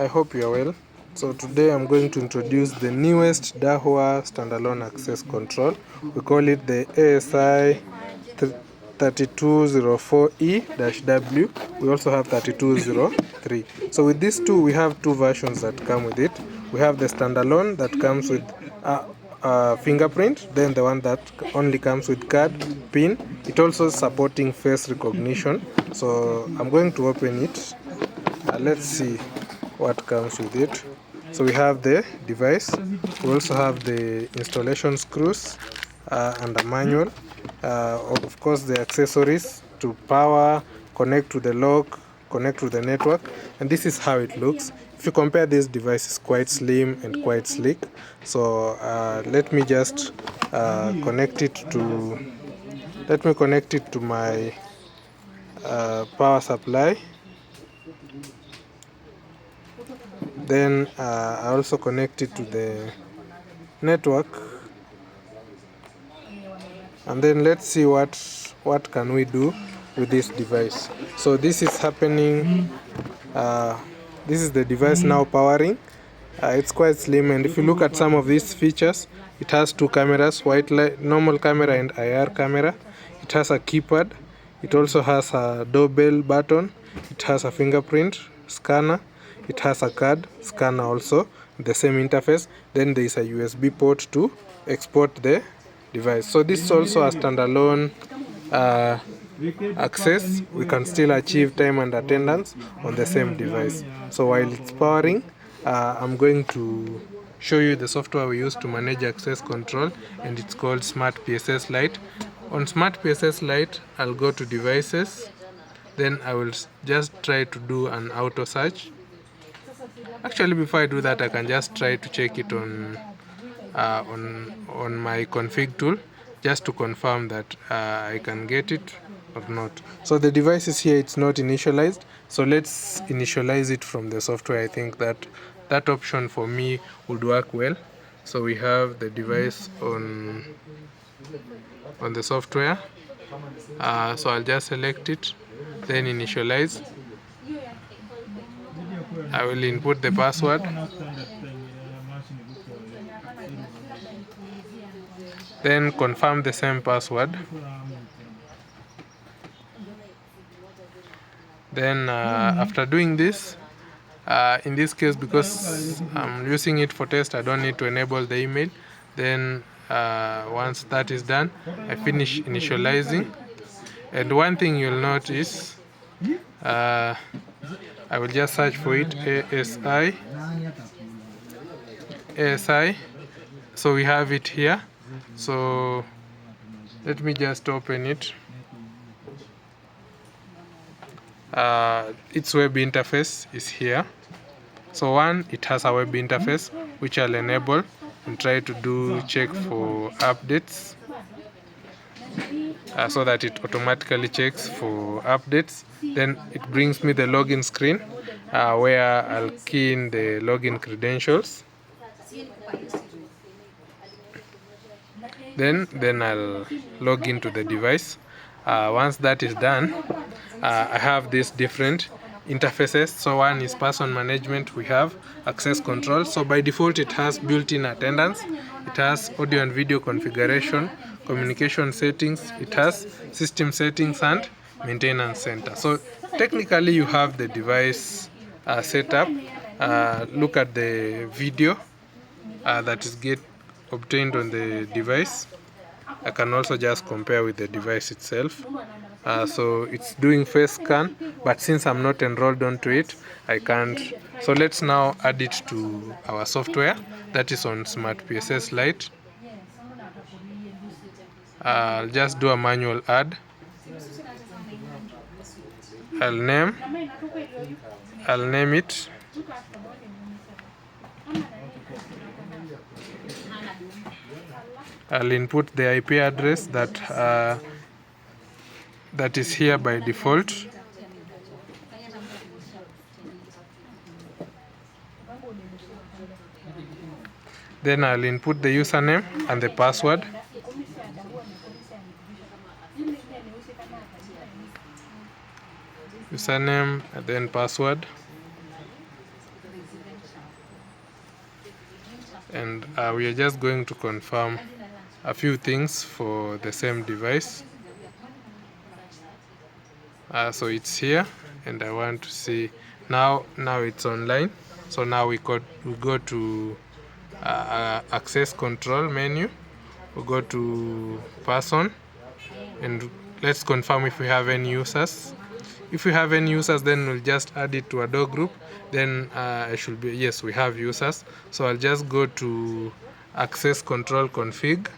I hope you are well. So today I'm going to introduce the newest Dahua standalone access control. We call it the ASI3204E-W. We also have 3203. So with these two, we have two versions that come with it. We have the standalone that comes with fingerprint, then the one that only comes with card, pin. It also supporting face recognition. So I'm going to open it. Let's see what comes with it. So we have the device, we also have the installation screws and a manual, of course the accessories to power, connect to the lock, connect to the network, and this is how it looks. If you compare this device, it's quite slim and quite sleek. So let me just connect it to my power supply. Then I also connect it to the network, and then let's see what can we do with this device. So this is happening. This is the device now powering. It's quite slim, and if you look at some of these features, it has two cameras, white light, normal camera and IR camera. It has a keypad. It also has a doorbell button. It has a fingerprint scanner. It has a card scanner also, the same interface. Then there is a USB port to export the device. So this is also a standalone access. We can still achieve time and attendance on the same device. So while it's powering, I'm going to show you the software we use to manage access control, and it's called Smart PSS Lite. On Smart PSS Lite, I'll go to devices, then I will just try to do an auto search. Actually, before I do that, I can just try to check it on my config tool, just to confirm that I can get it or not. So the device is here, it's not initialized, so let's initialize it from the software. I think that option for me would work well. So we have the device on the software, so I'll just select it, then initialize. I will input the password, then confirm the same password. Then after doing this, in this case, because I'm using it for test, I don't need to enable the email. Then once that is done, I finish initializing. And one thing you'll notice, I will just search for it, ASI. So we have it here. So let me just open it. Its web interface is here. So one, it has a web interface which I'll enable and try to do check for updates, so that it automatically checks for updates. Then it brings me the login screen, where I'll key in the login credentials. Then I'll log into the device. Once that is done, I have these different interfaces. So one is person management, we have access control. So by default it has built-in attendance, it has audio and video configuration, communication settings, it has system settings and maintenance center. So technically you have the device set up. Look at the video that is obtained on the device. I can also just compare with the device itself. So it's doing face scan, but since I'm not enrolled onto it, I can't. So let's now add it to our software that is on Smart PSS Lite. I'll just do a manual add. I'll name it. I'll input the IP address that is here by default. Then I'll input the username and the password. Username and then password. and we are just going to confirm a few things for the same device. So it's here, and I want to see now it's online. So now we go to access control menu. We go to person, and let's confirm if we have any users. If we have any users, then we'll just add it to a door group. Then I should be, yes, we have users. So I'll just go to access control config,